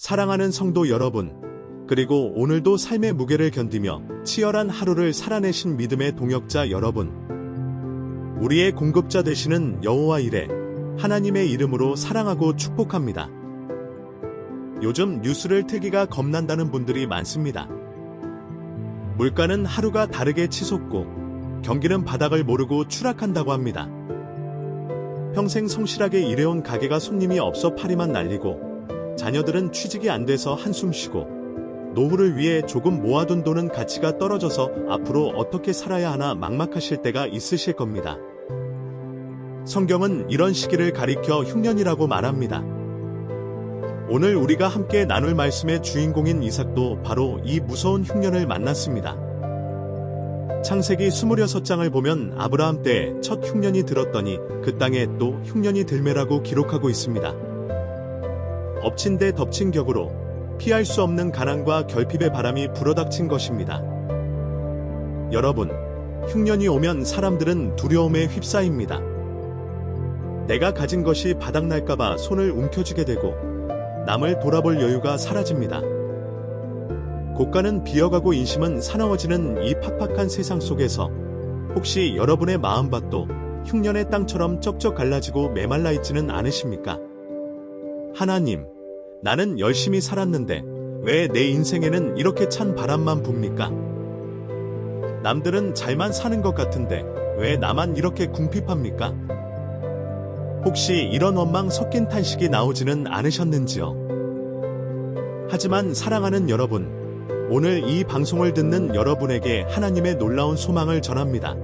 사랑하는 성도 여러분, 그리고 오늘도 삶의 무게를 견디며 치열한 하루를 살아내신 믿음의 동역자 여러분, 우리의 공급자 되시는 여호와 이레 하나님의 이름으로 사랑하고 축복합니다. 요즘 뉴스를 틀기가 겁난다는 분들이 많습니다. 물가는 하루가 다르게 치솟고 경기는 바닥을 모르고 추락한다고 합니다. 평생 성실하게 일해온 가게가 손님이 없어 파리만 날리고 자녀들은 취직이 안 돼서 한숨 쉬고 노후를 위해 조금 모아둔 돈은 가치가 떨어져서 앞으로 어떻게 살아야 하나 막막하실 때가 있으실 겁니다. 성경은 이런 시기를 가리켜 흉년이라고 말합니다. 오늘 우리가 함께 나눌 말씀의 주인공인 이삭도 바로 이 무서운 흉년을 만났습니다. 창세기 26장을 보면 아브라함 때 첫 흉년이 들었더니 그 땅에 또 흉년이 들매라고 기록하고 있습니다. 엎친 데 덮친 격으로 피할 수 없는 가난과 결핍의 바람이 불어닥친 것입니다. 여러분, 흉년이 오면 사람들은 두려움에 휩싸입니다. 내가 가진 것이 바닥날까봐 손을 움켜쥐게 되고 남을 돌아볼 여유가 사라집니다. 고가는 비어가고 인심은 사나워지는 이 팍팍한 세상 속에서 혹시 여러분의 마음밭도 흉년의 땅처럼 쩍쩍 갈라지고 메말라 있지는 않으십니까? 하나님, 나는 열심히 살았는데 왜 내 인생에는 이렇게 찬 바람만 붑니까? 남들은 잘만 사는 것 같은데 왜 나만 이렇게 궁핍합니까? 혹시 이런 원망 섞인 탄식이 나오지는 않으셨는지요? 하지만 사랑하는 여러분, 오늘 이 방송을 듣는 여러분에게 하나님의 놀라운 소망을 전합니다.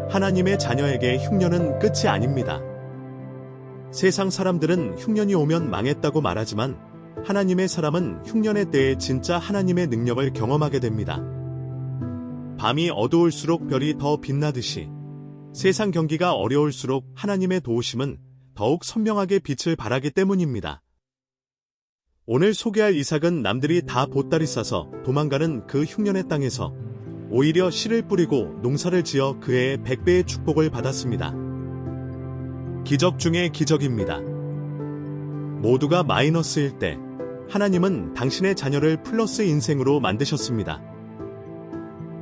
하나님의 자녀에게 흉년은 끝이 아닙니다. 세상 사람들은 흉년이 오면 망했다고 말하지만 하나님의 사람은 흉년의 때에 진짜 하나님의 능력을 경험하게 됩니다. 밤이 어두울수록 별이 더 빛나듯이 세상 경기가 어려울수록 하나님의 도우심은 더욱 선명하게 빛을 발하기 때문입니다. 오늘 소개할 이삭은 남들이 다 보따리 싸서 도망가는 그 흉년의 땅에서 오히려 씨를 뿌리고 농사를 지어 그 해에 100배의 축복을 받았습니다. 기적 중의 기적입니다. 모두가 마이너스일 때 하나님은 당신의 자녀를 플러스 인생으로 만드셨습니다.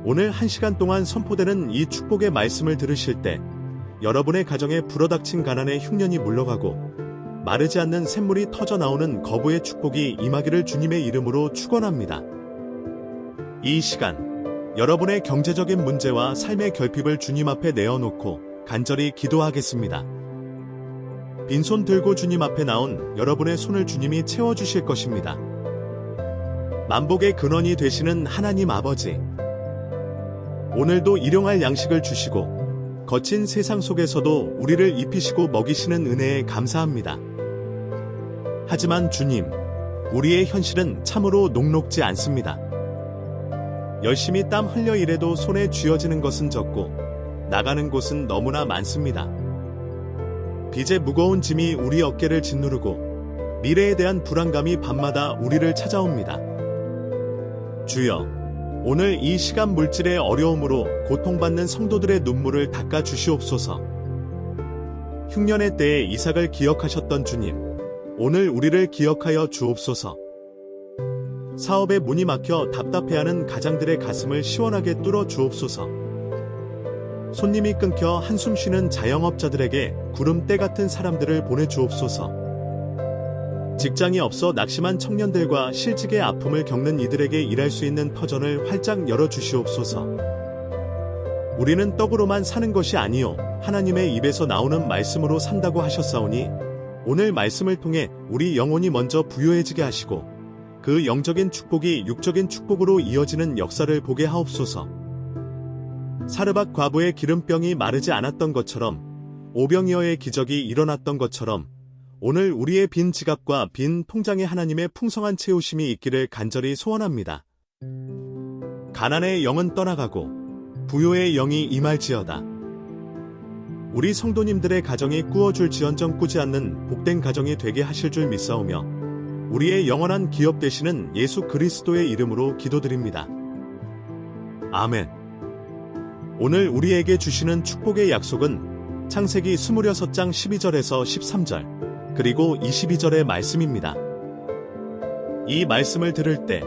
오늘 1시간 동안 선포되는 이 축복의 말씀을 들으실 때 여러분의 가정에 불어닥친 가난의 흉년이 물러가고 마르지 않는 샘물이 터져 나오는 거부의 축복이 임하기를 주님의 이름으로 축원합니다. 이 시간 여러분의 경제적인 문제와 삶의 결핍을 주님 앞에 내어놓고 간절히 기도하겠습니다. 빈손 들고 주님 앞에 나온 여러분의 손을 주님이 채워주실 것입니다. 만복의 근원이 되시는 하나님 아버지, 오늘도 일용할 양식을 주시고 거친 세상 속에서도 우리를 입히시고 먹이시는 은혜에 감사합니다. 하지만 주님, 우리의 현실은 참으로 녹록지 않습니다. 열심히 땀 흘려 일해도 손에 쥐어지는 것은 적고 나가는 곳은 너무나 많습니다. 빚의 무거운 짐이 우리 어깨를 짓누르고 미래에 대한 불안감이 밤마다 우리를 찾아옵니다. 주여, 오늘 이 시간 물질의 어려움으로 고통받는 성도들의 눈물을 닦아 주시옵소서. 흉년의 때에 이삭을 기억하셨던 주님, 오늘 우리를 기억하여 주옵소서. 사업에 문이 막혀 답답해하는 가장들의 가슴을 시원하게 뚫어 주옵소서. 손님이 끊겨 한숨 쉬는 자영업자들에게 구름대 같은 사람들을 보내주옵소서. 직장이 없어 낙심한 청년들과 실직의 아픔을 겪는 이들에게 일할 수 있는 터전을 활짝 열어주시옵소서. 우리는 떡으로만 사는 것이 아니요 하나님의 입에서 나오는 말씀으로 산다고 하셨사오니 오늘 말씀을 통해 우리 영혼이 먼저 부유해지게 하시고 그 영적인 축복이 육적인 축복으로 이어지는 역사를 보게 하옵소서. 사르밧 과부의 기름병이 마르지 않았던 것처럼 오병이어의 기적이 일어났던 것처럼 오늘 우리의 빈 지갑과 빈 통장에 하나님의 풍성한 채우심이 있기를 간절히 소원합니다. 가난의 영은 떠나가고 부요의 영이 임할지어다. 우리 성도님들의 가정이 꾸어줄지언정 꾸지 않는 복된 가정이 되게 하실 줄 믿사오며 우리의 영원한 기업 되시는 예수 그리스도의 이름으로 기도드립니다. 아멘. 오늘 우리에게 주시는 축복의 약속은 창세기 26장 12절에서 13절 그리고 22절의 말씀입니다. 이 말씀을 들을 때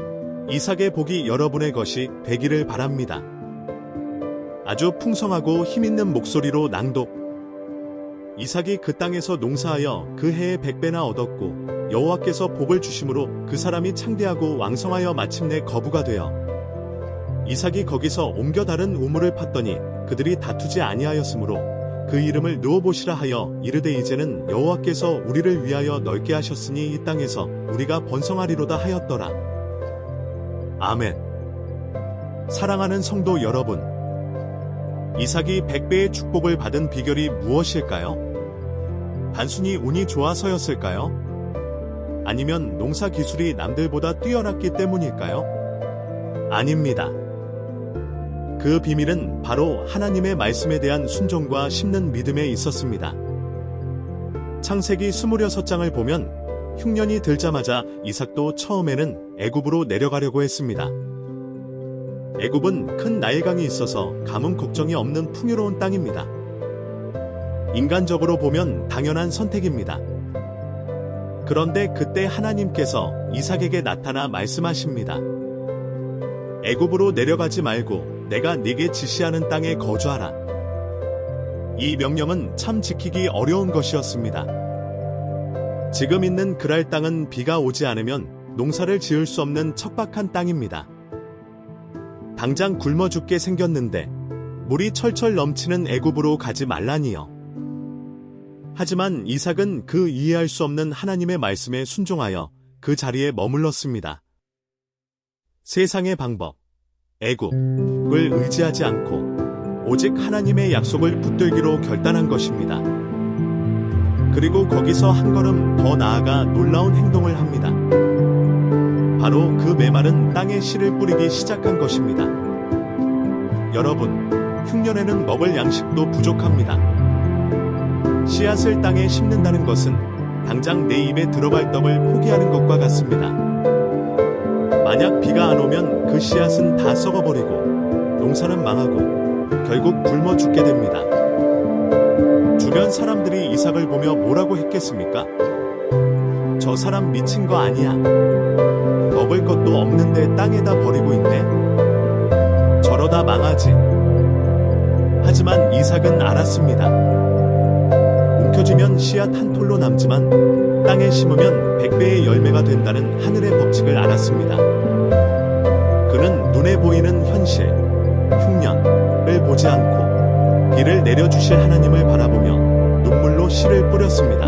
이삭의 복이 여러분의 것이 되기를 바랍니다. 아주 풍성하고 힘있는 목소리로 낭독. 이삭이 그 땅에서 농사하여 그 해에 100배나 얻었고 여호와께서 복을 주심으로 그 사람이 창대하고 왕성하여 마침내 거부가 되어 이삭이 거기서 옮겨 다른 우물을 팠더니 그들이 다투지 아니하였으므로 그 이름을 느오봇이라 하여 이르되 이제는 여호와께서 우리를 위하여 넓게 하셨으니 이 땅에서 우리가 번성하리로다 하였더라. 아멘. 사랑하는 성도 여러분, 이삭이 100배의 축복을 받은 비결이 무엇일까요? 단순히 운이 좋아서였을까요? 아니면 농사 기술이 남들보다 뛰어났기 때문일까요? 아닙니다. 그 비밀은 바로 하나님의 말씀에 대한 순종과 심는 믿음에 있었습니다. 창세기 26장을 보면 흉년이 들자마자 이삭도 처음에는 애굽으로 내려가려고 했습니다. 애굽은 큰 나일강이 있어서 가뭄 걱정이 없는 풍요로운 땅입니다. 인간적으로 보면 당연한 선택입니다. 그런데 그때 하나님께서 이삭에게 나타나 말씀하십니다. 애굽으로 내려가지 말고 내가 네게 지시하는 땅에 거주하라. 이 명령은 참 지키기 어려운 것이었습니다. 지금 있는 그랄 땅은 비가 오지 않으면 농사를 지을 수 없는 척박한 땅입니다. 당장 굶어 죽게 생겼는데 물이 철철 넘치는 애굽으로 가지 말라니요. 하지만 이삭은 그 이해할 수 없는 하나님의 말씀에 순종하여 그 자리에 머물렀습니다. 세상의 방법, 애굽을 의지하지 않고 오직 하나님의 약속을 붙들기로 결단한 것입니다. 그리고 거기서 한 걸음 더 나아가 놀라운 행동을 합니다. 바로 그 메마른 땅에 씨를 뿌리기 시작한 것입니다. 여러분, 흉년에는 먹을 양식도 부족합니다. 씨앗을 땅에 심는다는 것은 당장 내 입에 들어갈 떡을 포기하는 것과 같습니다. 만약 비가 안 오면 그 씨앗은 다 썩어버리고 농사는 망하고 결국 굶어 죽게 됩니다. 주변 사람들이 이삭을 보며 뭐라고 했겠습니까? 저 사람 미친 거 아니야. 먹을 것도 없는데 땅에다 버리고 있네. 저러다 망하지. 하지만 이삭은 알았습니다. 움켜쥐면 씨앗 한 톨로 남지만 땅에 심으면 100배의 열매가 된다는 하늘의 법칙을 알았습니다. 그는 눈에 보이는 현실, 흉년을 보지 않고 비를 내려주실 하나님을 바라보며 눈물로 씨를 뿌렸습니다.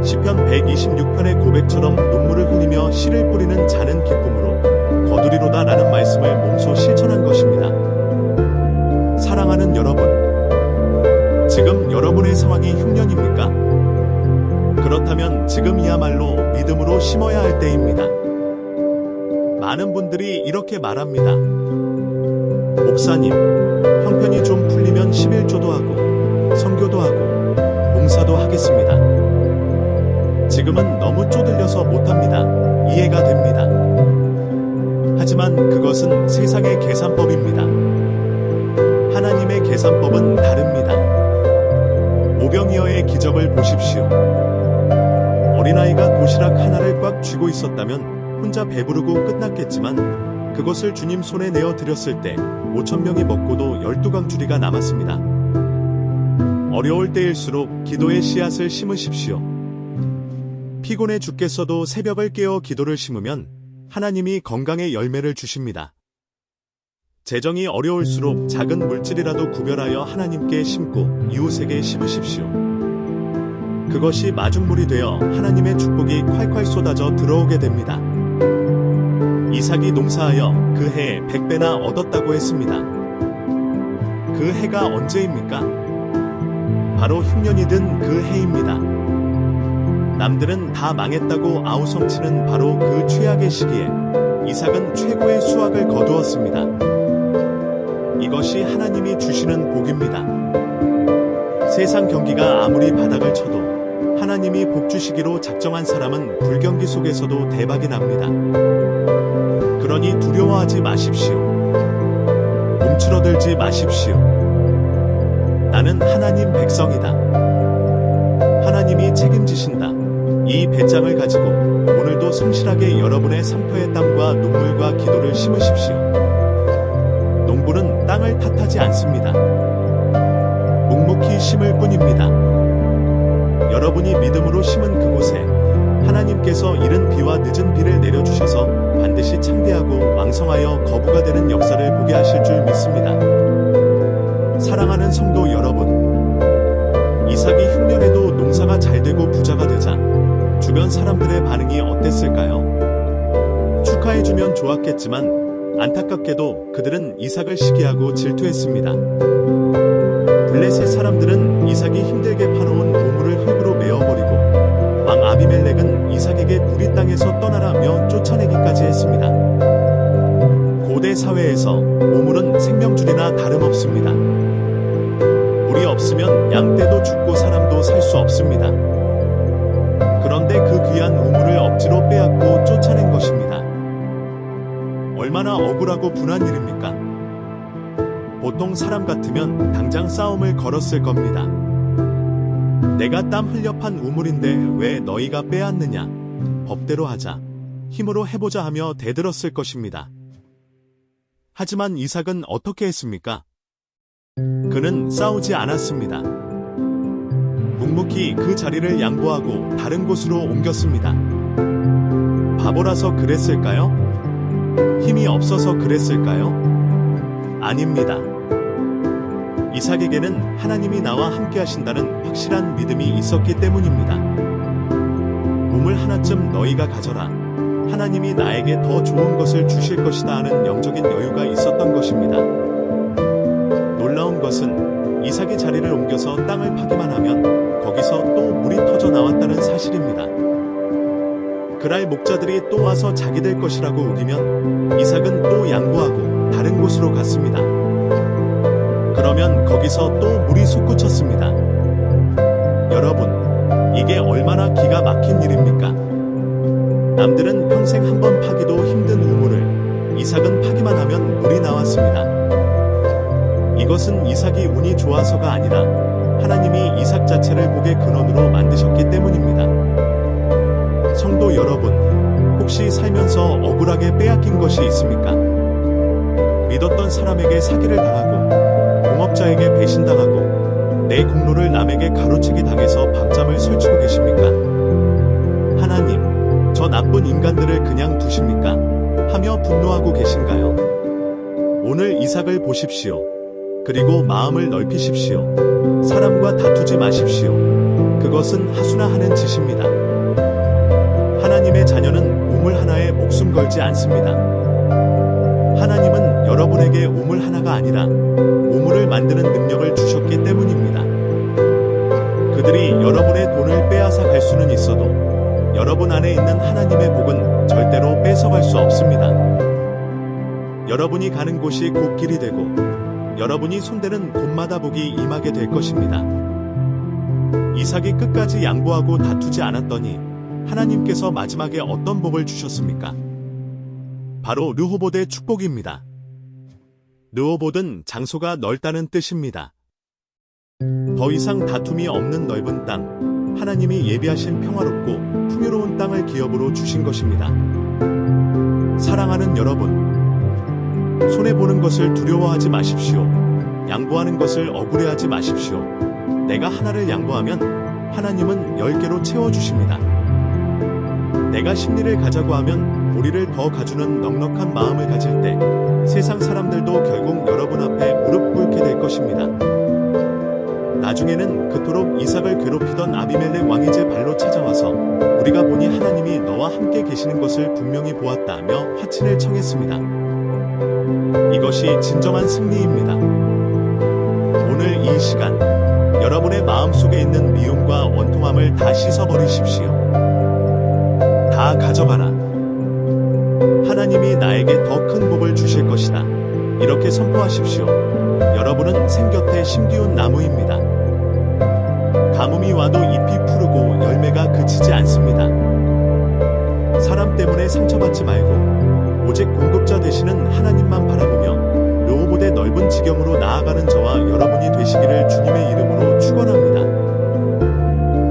시편 126편의 고백처럼 눈물을 흘리며 씨를 뿌리는 자는 기쁨으로 거두리로다 라는 말씀을 몸소 실천한 것입니다. 사랑하는 여러분, 지금 여러분의 상황이 흉년입니까? 그렇다면 지금이야말로 믿음으로 심어야 할 때입니다. 많은 분들이 이렇게 말합니다. 목사님, 형편이 좀 풀리면 11조도 하고 선교도 하고 봉사도 하겠습니다. 지금은 너무 쪼들려서 못합니다. 이해가 됩니다. 하지만 그것은 세상의 계산법입니다. 하나님의 계산법은 다릅니다. 오병이어의 기적을 보십시오. 어린아이가 도시락 하나를 꽉 쥐고 있었다면 혼자 배부르고 끝났겠지만 그것을 주님 손에 내어 드렸을 때 5,000명이 먹고도 12강줄이가 남았습니다. 어려울 때일수록 기도의 씨앗을 심으십시오. 피곤해 죽겠어도 새벽을 깨어 기도를 심으면 하나님이 건강의 열매를 주십니다. 재정이 어려울수록 작은 물질이라도 구별하여 하나님께 심고 이웃에게 심으십시오. 그것이 마중물이 되어 하나님의 축복이 콸콸 쏟아져 들어오게 됩니다. 이삭이 농사하여 그 해에 100배나 얻었다고 했습니다. 그 해가 언제입니까? 바로 흉년이 든 그 해입니다. 남들은 다 망했다고 아우성치는 바로 그 최악의 시기에 이삭은 최고의 수확을 거두었습니다. 이것이 하나님이 주시는 복입니다. 세상 경기가 아무리 바닥을 쳐도 하나님이 복 주시기로 작정한 사람은 불경기 속에서도 대박이 납니다. 그러니 두려워하지 마십시오. 움츠러들지 마십시오. 나는 하나님 백성이다. 하나님이 책임지신다. 이 배짱을 가지고 오늘도 오늘도 성실하게 여러분의 삶터의 땀과 눈물과 기도를 심으십시오. 농부는 땅을 탓하지 않습니다. 묵묵히 심을 뿐입니다. 여러분이 믿음으로 심은 그곳에 하나님께서 이른 비와 늦은 비를 내려주셔서 반드시 창대하고 왕성하여 거부가 되는 역사를 보게 하실 줄 믿습니다. 사랑하는 성도 여러분, 이삭이 흉년에도 농사가 잘 되고 부자가 되자 주변 사람들의 반응이 어땠을까요? 축하해주면 좋았겠지만 안타깝게도 그들은 이삭을 시기하고 질투했습니다. 블레셋 사람들은 이삭이 힘들게 파놓은 우물을 흙으로 메어버리고 왕 아비멜렉은 이삭에게 우리 땅에서 떠나라며 쫓아내기까지 했습니다. 고대 사회에서 우물은 생명줄이나 다름없습니다. 물이 없으면 양떼도 죽고 사람도 살 수 없습니다. 그런데 그 귀한 우물을 억지로 빼앗고 쫓아낸 것입니다. 얼마나 억울하고 분한 일입니까? 보통 사람 같으면 당장 싸움을 걸었을 겁니다. 내가 땀 흘려 판 우물인데 왜 너희가 빼앗느냐? 법대로 하자. 힘으로 해보자 하며 대들었을 것입니다. 하지만 이삭은 어떻게 했습니까? 그는 싸우지 않았습니다. 묵묵히 그 자리를 양보하고 다른 곳으로 옮겼습니다. 바보라서 그랬을까요? 힘이 없어서 그랬을까요? 아닙니다. 이삭에게는 하나님이 나와 함께 하신다는 확실한 믿음이 있었기 때문입니다. 우물 하나쯤 너희가 가져라. 하나님이 나에게 더 좋은 것을 주실 것이다 하는 영적인 여유가 있었던 것입니다. 놀라운 것은 이삭이 자리를 옮겨서 땅을 파기만 하면 거기서 또 물이 터져 나왔다는 사실입니다. 그날 목자들이 또 와서 자기들 것이라고 우기면 이삭은 또 양보하고 다른 곳으로 갔습니다. 그러면 거기서 또 물이 솟구쳤습니다. 여러분, 이게 얼마나 기가 막힌 일입니까? 남들은 평생 한 번 파기도 힘든 우물을 이삭은 파기만 하면 물이 나왔습니다. 이것은 이삭이 운이 좋아서가 아니라 하나님이 이삭 자체를 복의 근원으로 만드셨기 때문입니다. 성도 여러분, 혹시 살면서 억울하게 빼앗긴 것이 있습니까? 믿었던 사람에게 사기를 당하고 공업자에게 배신당하고 내 공로를 남에게 가로채기 당해서 밤잠을 설치고 계십니까? 하나님, 저 나쁜 인간들을 그냥 두십니까? 하며 분노하고 계신가요? 오늘 이삭을 보십시오. 그리고 마음을 넓히십시오. 사람과 다투지 마십시오. 그것은 하수나 하는 짓입니다. 하나님의 자녀는 우물 하나에 목숨 걸지 않습니다. 하나님은 여러분에게 우물 하나가 아니라 우물을 만드는 능력을 주셨기 때문입니다. 그들이 여러분의 돈을 빼앗아 갈 수는 있어도 여러분 안에 있는 하나님의 복은 절대로 뺏어갈 수 없습니다. 여러분이 가는 곳이 곧 길이 되고 여러분이 손대는 곳마다 복이 임하게 될 것입니다. 이삭이 끝까지 양보하고 다투지 않았더니 하나님께서 마지막에 어떤 복을 주셨습니까? 바로 르호봇의 축복입니다. 르호봇은 장소가 넓다는 뜻입니다. 더 이상 다툼이 없는 넓은 땅, 하나님이 예비하신 평화롭고 풍요로운 땅을 기업으로 주신 것입니다. 사랑하는 여러분, 손해보는 것을 두려워하지 마십시오. 양보하는 것을 억울해하지 마십시오. 내가 하나를 양보하면 하나님은 10개로 채워주십니다. 내가 심리를 가자고 하면 우리를 더 가주는 넉넉한 마음을 가질 때 세상 사람들도 결국 여러분 앞에 무릎 꿇게 될 것입니다. 나중에는 그토록 이삭을 괴롭히던 아비멜렉 왕이 제 발로 찾아와서 우리가 보니 하나님이 너와 함께 계시는 것을 분명히 보았다며 화친을 청했습니다. 이것이 진정한 승리입니다. 오늘 이 시간 여러분의 마음속에 있는 미움과 원통함을 다 씻어버리십시오. 다 가져가라. 하나님이 나에게 더 큰 복을 주실 것이다. 이렇게 선포하십시오. 여러분은 생곁에 심기운 나무입니다. 가뭄이 와도 잎이 푸르고 열매가 그치지 않습니다. 사람 때문에 상처받지 말고 오직 공급자 되시는 하나님만 바라보며 르호봇의 넓은 지경으로 나아가는 저와 여러분이 되시기를 주님의 이름으로 축원합니다.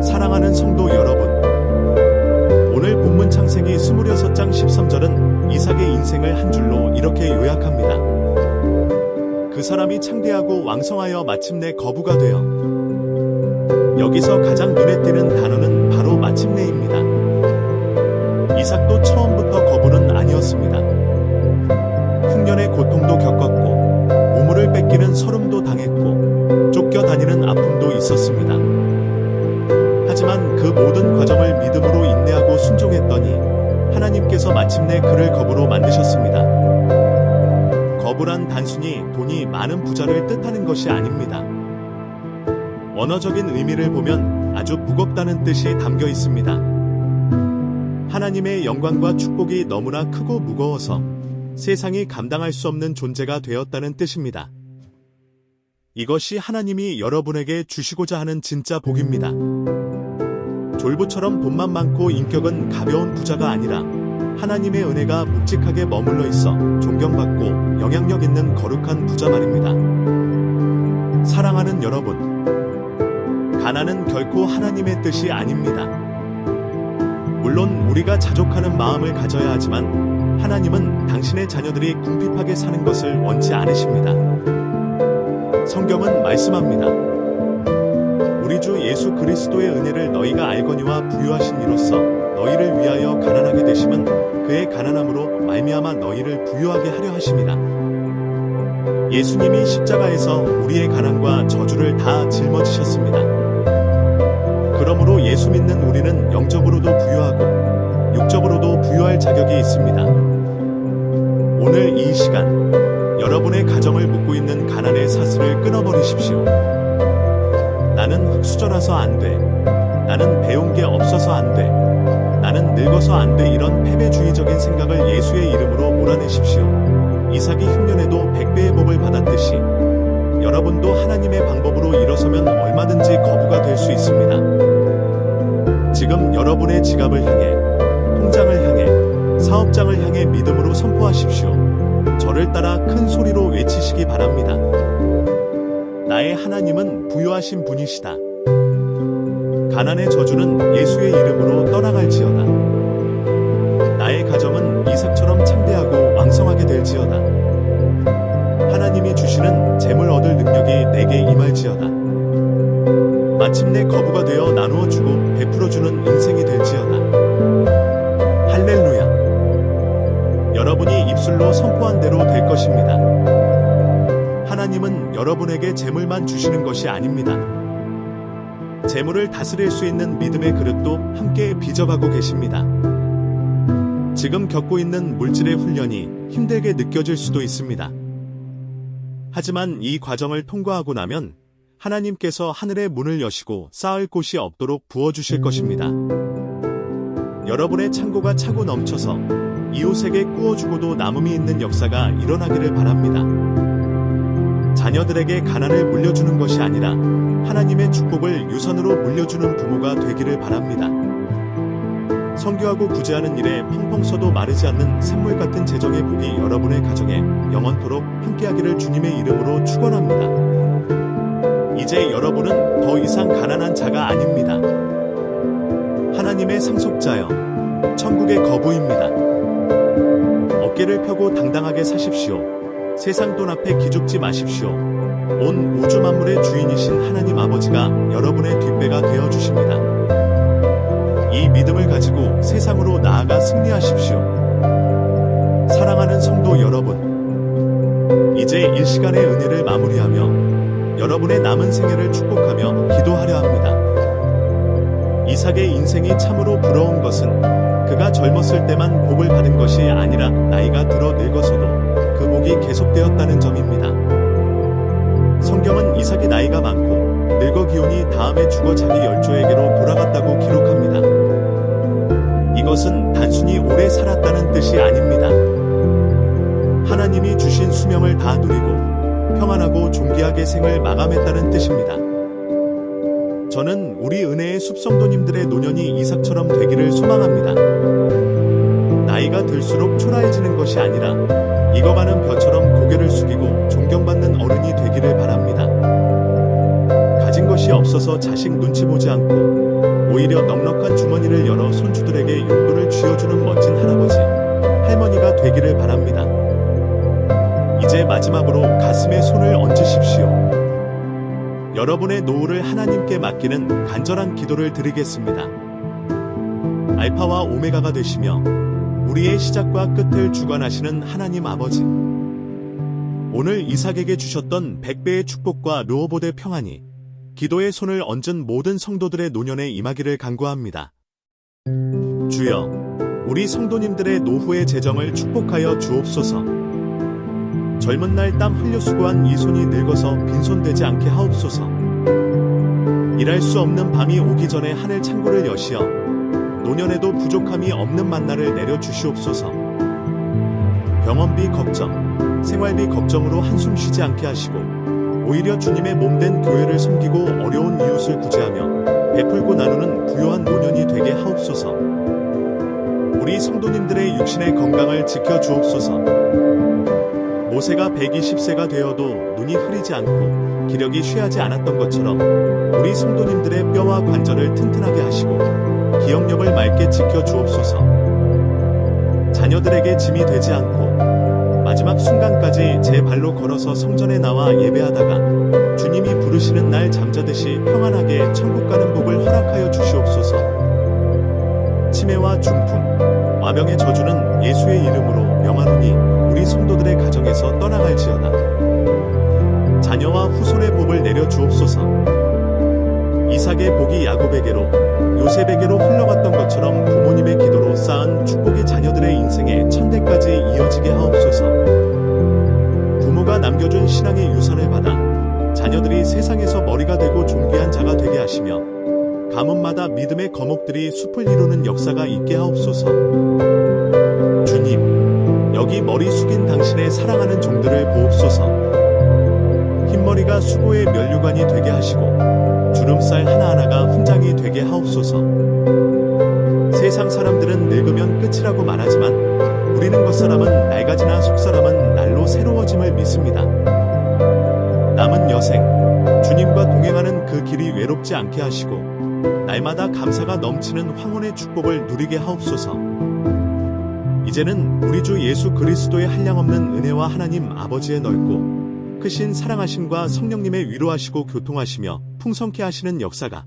사랑하는 성도 여러분, 오늘 오늘 본문 창세기 26장 13절은 이삭의 인생을 한 줄로 이렇게 요약합니다. 그 사람이 창대하고 왕성하여 마침내 거부가 되어. 여기서 가장 눈에 띄는 단어는 바로 마침내입니다. 이삭도 처음부터 거부는 아니었습니다. 흉년의 고통도 겪었고 우물을 뺏기는 서름도 당했고 쫓겨다니는 아픔도 있었습니다. 하지만 그 모든 과정을 믿음으로 인내하고 순종했더니 하나님께서 마침내 그를 거부로 만드셨습니다. 거부란 단순히 돈이 많은 부자를 뜻하는 것이 아닙니다. 원어적인 의미를 보면 아주 무겁다는 뜻이 담겨 있습니다. 하나님의 영광과 축복이 너무나 크고 무거워서 세상이 감당할 수 없는 존재가 되었다는 뜻입니다. 이것이 하나님이 여러분에게 주시고자 하는 진짜 복입니다. 졸부처럼 돈만 많고 인격은 가벼운 부자가 아니라 하나님의 은혜가 묵직하게 머물러 있어 존경받고 영향력 있는 거룩한 부자 말입니다. 사랑하는 여러분, 가난은 결코 하나님의 뜻이 아닙니다. 물론 우리가 자족하는 마음을 가져야 하지만 하나님은 당신의 자녀들이 궁핍하게 사는 것을 원치 않으십니다. 성경은 말씀합니다. 우리 주 예수 그리스도의 은혜를 너희가 알거니와 부유하신 이로써 너희를 위하여 가난하게 되심은 그의 가난함으로 말미암아 너희를 부유하게 하려 하심이라. 예수님이 십자가에서 우리의 가난과 저주를 다 짊어지셨습니다. 그러므로 예수 믿는 우리는 영적으로도 부유하고 육적으로도 부유할 자격이 있습니다. 오늘 이 시간 여러분의 가정을 묶고 있는 가난의 사슬을 끊어버리십시오. 나는 흙수저라서 안 돼. 나는 배운 게 없어서 안 돼. 나는 늙어서 안 돼. 이런 패배주의적인 생각을 예수의 이름으로 몰아내십시오. 이삭이 흉년에도 100배의 복을 받았듯이 여러분도 하나님의 방법으로 일어서면 얼마든지 거부가 될 수 있습니다. 지금 여러분의 지갑을 향해, 통장을 향해, 사업장을 향해 믿음으로 선포하십시오. 저를 따라 큰 소리로 외치시기 바랍니다. 나의 하나님은 부유하신 분이시다. 가난의 저주는 예수의 이름으로 떠나갈지어다. 나의 가정은 이삭처럼 창대하고 왕성하게 될지어다. 하나님이 주시는 재물 얻을 능력이 내게 임할지어다. 마침내 거부가 되어 나누어주고 베풀어주는 인생이 될지어다. 할렐루야. 여러분이 입술로 선포한 대로 될 것입니다. 하나님은 여러분에게 재물만 주시는 것이 아닙니다. 재물을 다스릴 수 있는 믿음의 그릇도 함께 빚어가고 계십니다. 지금 겪고 있는 물질의 훈련이 힘들게 느껴질 수도 있습니다. 하지만 이 과정을 통과하고 나면 하나님께서 하늘의 문을 여시고 쌓을 곳이 없도록 부어주실 것입니다. 여러분의 창고가 차고 넘쳐서 이웃에게 꾸어주고도 남음이 있는 역사가 일어나기를 바랍니다. 자녀들에게 가난을 물려주는 것이 아니라 하나님의 축복을 유산으로 물려주는 부모가 되기를 바랍니다. 성교하고 구제하는 일에 펑펑 써도 마르지 않는 샘물 같은 재정의 복이 여러분의 가정에 영원토록 함께하기를 주님의 이름으로 축원합니다. 이제 여러분은 더 이상 가난한 자가 아닙니다. 하나님의 상속자여, 천국의 거부입니다. 어깨를 펴고 당당하게 사십시오. 세상 돈 앞에 기죽지 마십시오. 온 우주 만물의 주인이신 하나님 아버지가 여러분의 뒷배가 되어주십니다. 이 믿음을 가지고 세상으로 나아가 승리하십시오. 사랑하는 성도 여러분, 이제 일시간의 은혜를 마무리하며 여러분의 남은 생애를 축복하며 기도하려 합니다. 이삭의 인생이 참으로 부러운 것은 그가 젊었을 때만 복을 받은 것이 아니라 나이가 들어 늙어서도 그 복이 계속되었다는 점입니다. 성경은 이삭이 나이가 많고 늙어 기운이 다음에 죽어 자기 열조에게로 돌아갔다고 기록합니다. 이것은 단순히 오래 살았다는 뜻이 아닙니다. 하나님이 주신 수명을 다 누리고 평안하고 존귀하게 생을 마감했다는 뜻입니다. 저는 우리 은혜의 숲성도님들의 노년이 이삭처럼 되기를 소망합니다. 나이가 들수록 초라해지는 것이 아니라 익어가는 벼처럼 고개를 숙이고 존경받는 어른이 되기를 바랍니다. 가진 것이 없어서 자식 눈치 보지 않고 오히려 넉넉한 주머니를 열어 손주들에게 용돈을 쥐어주는 멋진 할아버지, 할머니가 되기를 바랍니다. 이제 마지막으로 가슴에 손을 얹으십시오. 여러분의 노후를 하나님께 맡기는 간절한 기도를 드리겠습니다. 알파와 오메가가 되시며 우리의 시작과 끝을 주관하시는 하나님 아버지, 오늘 이삭에게 주셨던 100배의 축복과 르호봇의 평안이 기도의 손을 얹은 모든 성도들의 노년에 임하기를 간구합니다. 주여, 우리 성도님들의 노후의 재정을 축복하여 주옵소서. 젊은 날 땀 흘려 수고한 이 손이 늙어서 빈손되지 않게 하옵소서. 일할 수 없는 밤이 오기 전에 하늘 창고를 여시어 노년에도 부족함이 없는 만나를 내려주시옵소서. 병원비 걱정, 생활비 걱정으로 한숨 쉬지 않게 하시고 오히려 주님의 몸된 교회를 섬기고 어려운 이웃을 구제하며 베풀고 나누는 부요한 노년이 되게 하옵소서. 우리 성도님들의 육신의 건강을 지켜주옵소서. 모세가 120세가 되어도 눈이 흐리지 않고 기력이 쉬하지 않았던 것처럼 우리 성도님들의 뼈와 관절을 튼튼하게 하시고 기억력을 맑게 지켜주옵소서. 자녀들에게 짐이 되지 않고 마지막 순간까지 제 발로 걸어서 성전에 나와 예배하다가 주님이 부르시는 날 잠자듯이 평안하게 천국 가는 복을 허락하여 주시옵소서. 치매와 중풍, 와병의 저주는 예수의 이름으로 명하노니 우리 성도들의 가정에서 떠나갈지어다. 자녀와 후손의 복을 내려 주옵소서. 이삭의 복이 야곱에게로, 요셉에게로 흘러갔던 것처럼 부모님의 기도로 쌓은 축복이 자녀들의 인생에 천대까지 이어지게 하옵소서. 부모가 남겨준 신앙의 유산을 받아 자녀들이 세상에서 머리가 되고 존귀한 자가 되게 하시며 가문마다 믿음의 거목들이 숲을 이루는 역사가 있게 하옵소서. 주님, 여기 머리 숙인 당신의 사랑하는 종들을 보옵소서. 흰머리가 수고의 면류관이 되게 하시고 주름살 하나하나가 훈장이 되게 하옵소서. 세상 사람들은 늙으면 끝이라고 말하지만 우리는 겉사람은 낡아지나 속사람은 날로 새로워짐을 믿습니다. 남은 여생, 주님과 동행하는 그 길이 외롭지 않게 하시고 날마다 감사가 넘치는 황혼의 축복을 누리게 하옵소서. 이제는 우리 주 예수 그리스도의 한량없는 은혜와 하나님 아버지의 넓고 크신 사랑하심과 성령님의 위로하시고 교통하시며 풍성케 하시는 역사가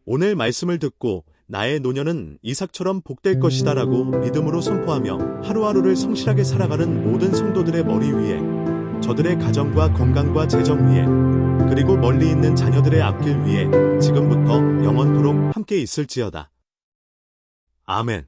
오늘 말씀을 듣고 나의 노년은 이삭처럼 복될 것이다 라고 믿음으로 선포하며 하루하루를 성실하게 살아가는 모든 성도들의 머리 위에, 저들의 가정과 건강과 재정 위에, 그리고 멀리 있는 자녀들의 앞길 위에 지금부터 영원토록 함께 있을지어다. 아멘.